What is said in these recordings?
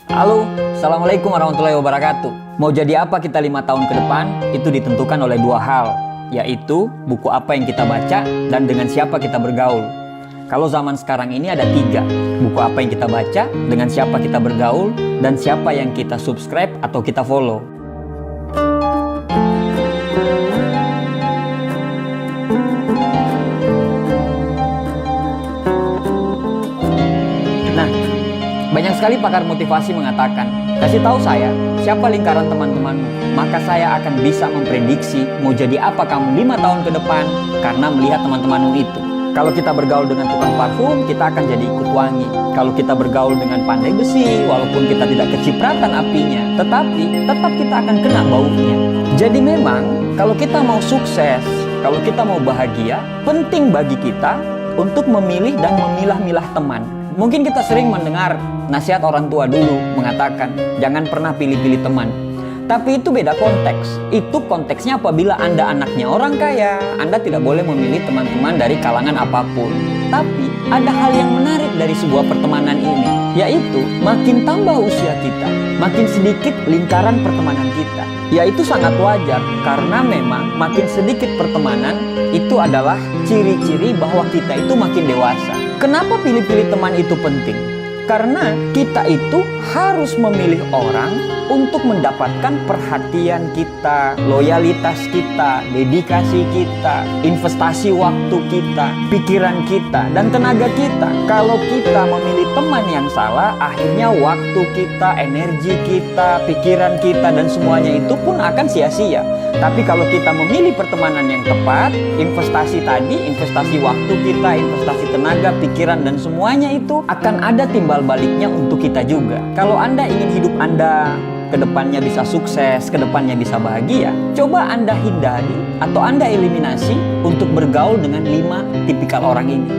Halo, Assalamualaikum warahmatullahi wabarakatuh. Mau jadi apa kita 5 tahun ke depan, itu ditentukan oleh dua hal, yaitu buku apa yang kita baca dan dengan siapa kita bergaul. Kalau zaman sekarang ini ada 3, buku apa yang kita baca, dengan siapa kita bergaul, dan siapa yang kita subscribe atau kita follow. Nah, banyak sekali pakar motivasi mengatakan, kasih tahu saya, siapa lingkaran teman-temanmu, maka saya akan bisa memprediksi mau jadi apa kamu 5 tahun ke depan karena melihat teman-temanmu itu. Kalau kita bergaul dengan tukang parfum, kita akan jadi ikut wangi. Kalau kita bergaul dengan pandai besi, walaupun kita tidak kecipratan apinya, tetapi tetap kita akan kena baunya. Jadi memang, kalau kita mau sukses, kalau kita mau bahagia, penting bagi kita untuk memilih dan memilah-milah teman. Mungkin kita sering mendengar nasihat orang tua dulu mengatakan, jangan pernah pilih-pilih teman. Tapi itu beda konteks. Itu konteksnya apabila Anda anaknya orang kaya, Anda tidak boleh memilih teman-teman dari kalangan apapun. Tapi ada hal yang menarik dari sebuah pertemanan ini, yaitu makin tambah usia kita, makin sedikit lingkaran pertemanan kita. Yaitu sangat wajar, karena memang makin sedikit pertemanan itu adalah ciri-ciri bahwa kita itu makin dewasa. Kenapa pilih-pilih teman itu penting? Karena kita itu harus memilih orang untuk mendapatkan perhatian kita, loyalitas kita, dedikasi kita, investasi waktu kita, pikiran kita, dan tenaga kita. Kalau kita memilih teman yang salah, akhirnya waktu kita, energi kita, pikiran kita, dan semuanya itu pun akan sia-sia. Tapi kalau kita memilih pertemanan yang tepat, investasi tadi, investasi waktu kita, investasi tenaga, pikiran, dan semuanya itu akan ada timbal baliknya untuk kita juga. Kalau Anda ingin hidup Anda ke depannya bisa sukses, ke depannya bisa bahagia, coba Anda hindari atau Anda eliminasi untuk bergaul dengan 5 tipikal orang ini.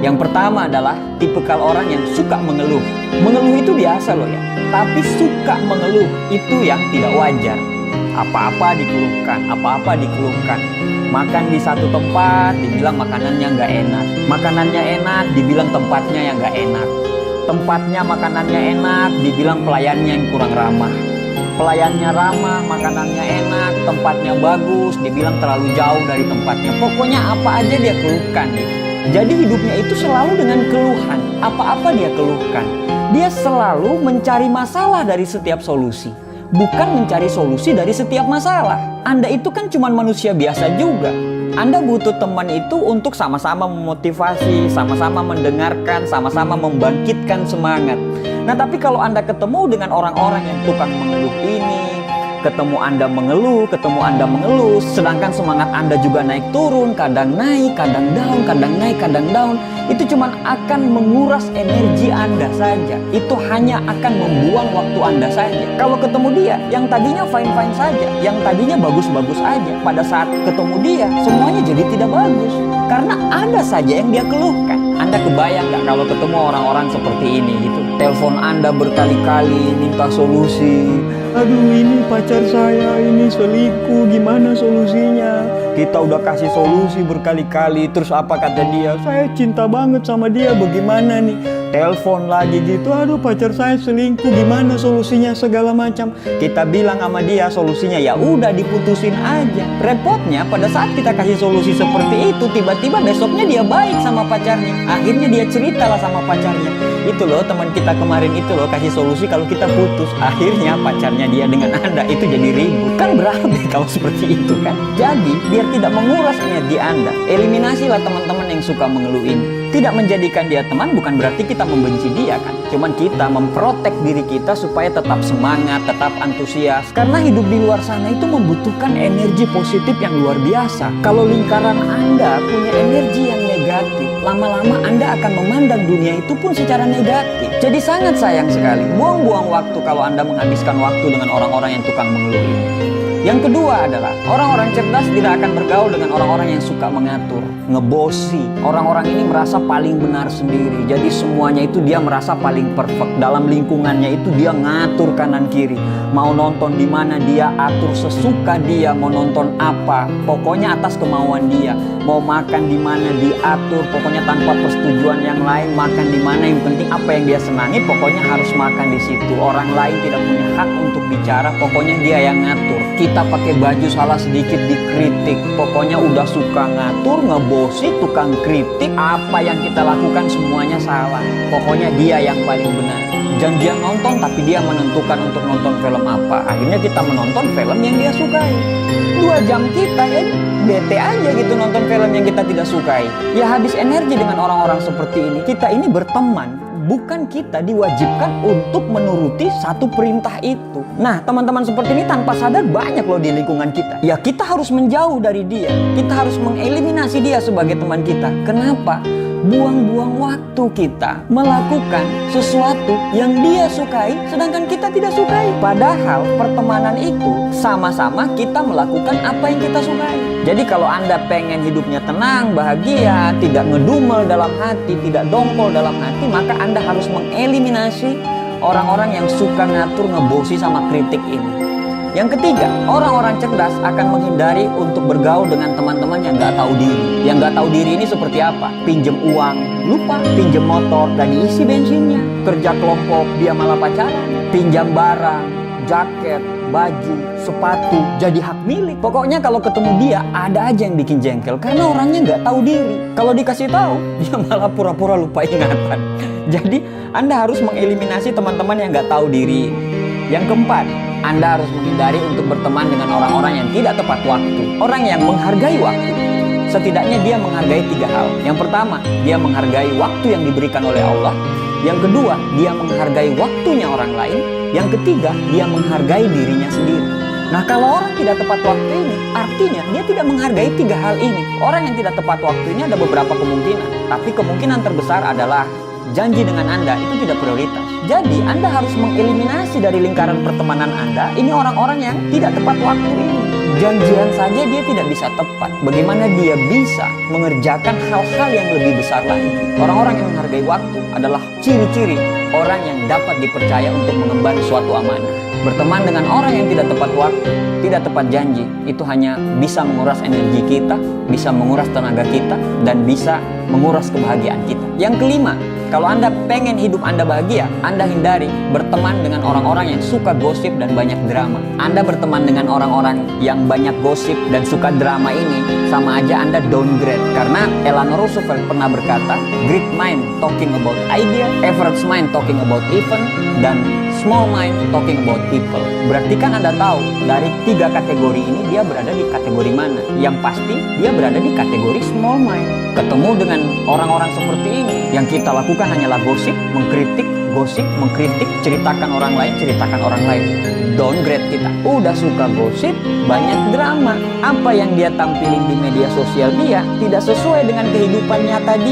Yang pertama adalah tipikal orang yang suka mengeluh. Mengeluh itu biasa loh ya, tapi suka mengeluh itu yang tidak wajar. Apa-apa dikeluhkan, apa-apa dikeluhkan. Makan di satu tempat, dibilang makanannya nggak enak. Makanannya enak, dibilang tempatnya yang nggak enak. Tempatnya makanannya enak, dibilang pelayannya yang kurang ramah. Pelayannya ramah, makanannya enak, tempatnya bagus, dibilang terlalu jauh dari tempatnya. Pokoknya apa aja dia keluhkan. Jadi hidupnya itu selalu dengan keluhan. Apa-apa dia keluhkan. Dia selalu mencari masalah dari setiap solusi, bukan mencari solusi dari setiap masalah. Anda itu kan cuma manusia biasa juga. Anda butuh teman itu untuk sama-sama memotivasi, sama-sama mendengarkan, sama-sama membangkitkan semangat. Nah, tapi kalau Anda ketemu dengan orang-orang yang tukang mengeluh ini, ketemu Anda mengeluh, sedangkan semangat Anda juga naik turun, kadang naik, kadang down, kadang naik, kadang down, itu cuma akan menguras energi Anda saja. Itu hanya akan membuang waktu Anda saja. Kalau ketemu dia, yang tadinya fine-fine saja, yang tadinya bagus-bagus aja, pada saat ketemu dia, semuanya jadi tidak bagus. Karena ada saja yang dia keluhkan. Anda kebayang nggak kalau ketemu orang-orang seperti ini gitu? Telepon Anda berkali-kali, minta solusi. Aduh, ini pacar saya, ini selingkuh, gimana solusinya? Kita udah kasih solusi berkali-kali, terus apa kata dia? Saya cinta banget sama dia, bagaimana nih? Telepon lagi gitu, aduh pacar saya selingkuh, gimana solusinya, segala macam. Kita bilang sama dia solusinya, ya udah diputusin aja. Repotnya pada saat kita kasih solusi seperti itu, tiba-tiba besoknya dia baik sama pacarnya. Akhirnya dia ceritalah sama pacarnya. Itu loh teman kita kemarin itu loh kasih solusi kalau kita putus. Akhirnya pacarnya dia dengan Anda itu jadi ribut. Kan berabe kalau seperti itu kan. Jadi biar tidak menguras energi Anda, eliminasilah teman-teman yang suka mengeluh ini. Tidak menjadikan dia teman bukan berarti kita membenci dia kan. Cuman kita memprotek diri kita supaya tetap semangat, tetap antusias. Karena hidup di luar sana itu membutuhkan energi positif yang luar biasa. Kalau lingkaran Anda punya energi yang negatif, lama-lama Anda akan memandang dunia itu pun secara negatif. Jadi sangat sayang sekali buang-buang waktu kalau Anda menghabiskan waktu dengan orang-orang yang tukang mengeluh ini. Yang kedua adalah orang-orang cerdas tidak akan bergaul dengan orang-orang yang suka mengatur, ngebosi. Orang-orang ini merasa paling benar sendiri. Jadi semuanya itu dia merasa paling perfect. Dalam lingkungannya itu dia ngatur kanan kiri. Mau nonton di mana dia atur sesuka dia, mau nonton apa, pokoknya atas kemauan dia. Mau makan di mana diatur, pokoknya tanpa persetujuan yang lain. Makan di mana, yang penting apa yang dia senangi, pokoknya harus makan di situ. Orang lain tidak punya hak untuk bicara, pokoknya dia yang ngatur. Kita pakai baju salah sedikit dikritik, pokoknya udah suka ngatur, ngebosi, tukang kritik. Apa yang kita lakukan semuanya salah, pokoknya dia yang paling benar. Janjian nonton tapi dia menentukan untuk nonton film apa. Akhirnya kita menonton film yang dia sukai. 2 jam kita ya bete aja gitu nonton film yang kita tidak sukai. Ya habis energi dengan orang-orang seperti ini. Kita ini berteman, bukan kita diwajibkan untuk menuruti satu perintah itu. Nah, teman-teman seperti ini tanpa sadar banyak loh di lingkungan kita. Ya kita harus menjauh dari dia. Kita harus mengeliminasi dia sebagai teman kita. Kenapa? Buang-buang waktu kita melakukan sesuatu yang dia sukai sedangkan kita tidak sukai. Padahal pertemanan itu sama-sama kita melakukan apa yang kita sukai. Jadi kalau Anda pengen hidupnya tenang, bahagia, tidak ngedumel dalam hati, tidak dongkol dalam hati, maka Anda harus mengeliminasi orang-orang yang suka ngatur, ngebosi sama kritik ini. Yang ketiga, orang-orang cerdas akan menghindari untuk bergaul dengan teman-teman yang nggak tahu diri. Yang nggak tahu diri ini seperti apa? Pinjem uang, lupa. Pinjem motor, dan diisi bensinnya. Kerja kelompok, dia malah pacaran. Pinjam barang, jaket, baju, sepatu, jadi hak milik. Pokoknya kalau ketemu dia, ada aja yang bikin jengkel. Karena orangnya nggak tahu diri. Kalau dikasih tahu, dia malah pura-pura lupa ingatan. Jadi, Anda harus mengeliminasi teman-teman yang nggak tahu diri. Yang keempat, Anda harus menghindari untuk berteman dengan orang-orang yang tidak tepat waktu. Orang yang menghargai waktu. Setidaknya dia menghargai 3 hal. Yang pertama, dia menghargai waktu yang diberikan oleh Allah. Yang kedua, dia menghargai waktunya orang lain. Yang ketiga, dia menghargai dirinya sendiri. Nah, kalau orang tidak tepat waktu ini, artinya dia tidak menghargai 3 hal ini. Orang yang tidak tepat waktu ini ada beberapa kemungkinan. Tapi kemungkinan terbesar adalah janji dengan Anda itu tidak prioritas. Jadi Anda harus mengeliminasi dari lingkaran pertemanan Anda ini orang-orang yang tidak tepat waktu ini. Janjian saja dia tidak bisa tepat. Bagaimana dia bisa mengerjakan hal-hal yang lebih besar lagi? Orang-orang yang menghargai waktu adalah ciri-ciri orang yang dapat dipercaya untuk mengemban suatu amanah. Berteman dengan orang yang tidak tepat waktu, tidak tepat janji, itu hanya bisa menguras energi kita, bisa menguras tenaga kita, dan bisa menguras kebahagiaan kita. Yang kelima, kalau Anda pengen hidup Anda bahagia, Anda hindari berteman dengan orang-orang yang suka gosip dan banyak drama. Anda berteman dengan orang-orang yang banyak gosip dan suka drama ini, sama aja Anda downgrade. Karena Eleanor Roosevelt pernah berkata, great mind talking about idea, average mind talking about event, dan small mind talking about people. Berarti kan Anda tahu, dari 3 kategori ini dia berada di kategori mana? Yang pasti dia berada di kategori small mind. Ketemu dengan orang-orang seperti ini, yang kita lakukan hanyalah gosip, mengkritik, ceritakan orang lain. Downgrade kita. Udah suka gosip, banyak drama. Apa yang dia tampilin di media sosial dia tidak sesuai dengan kehidupan nyata dia.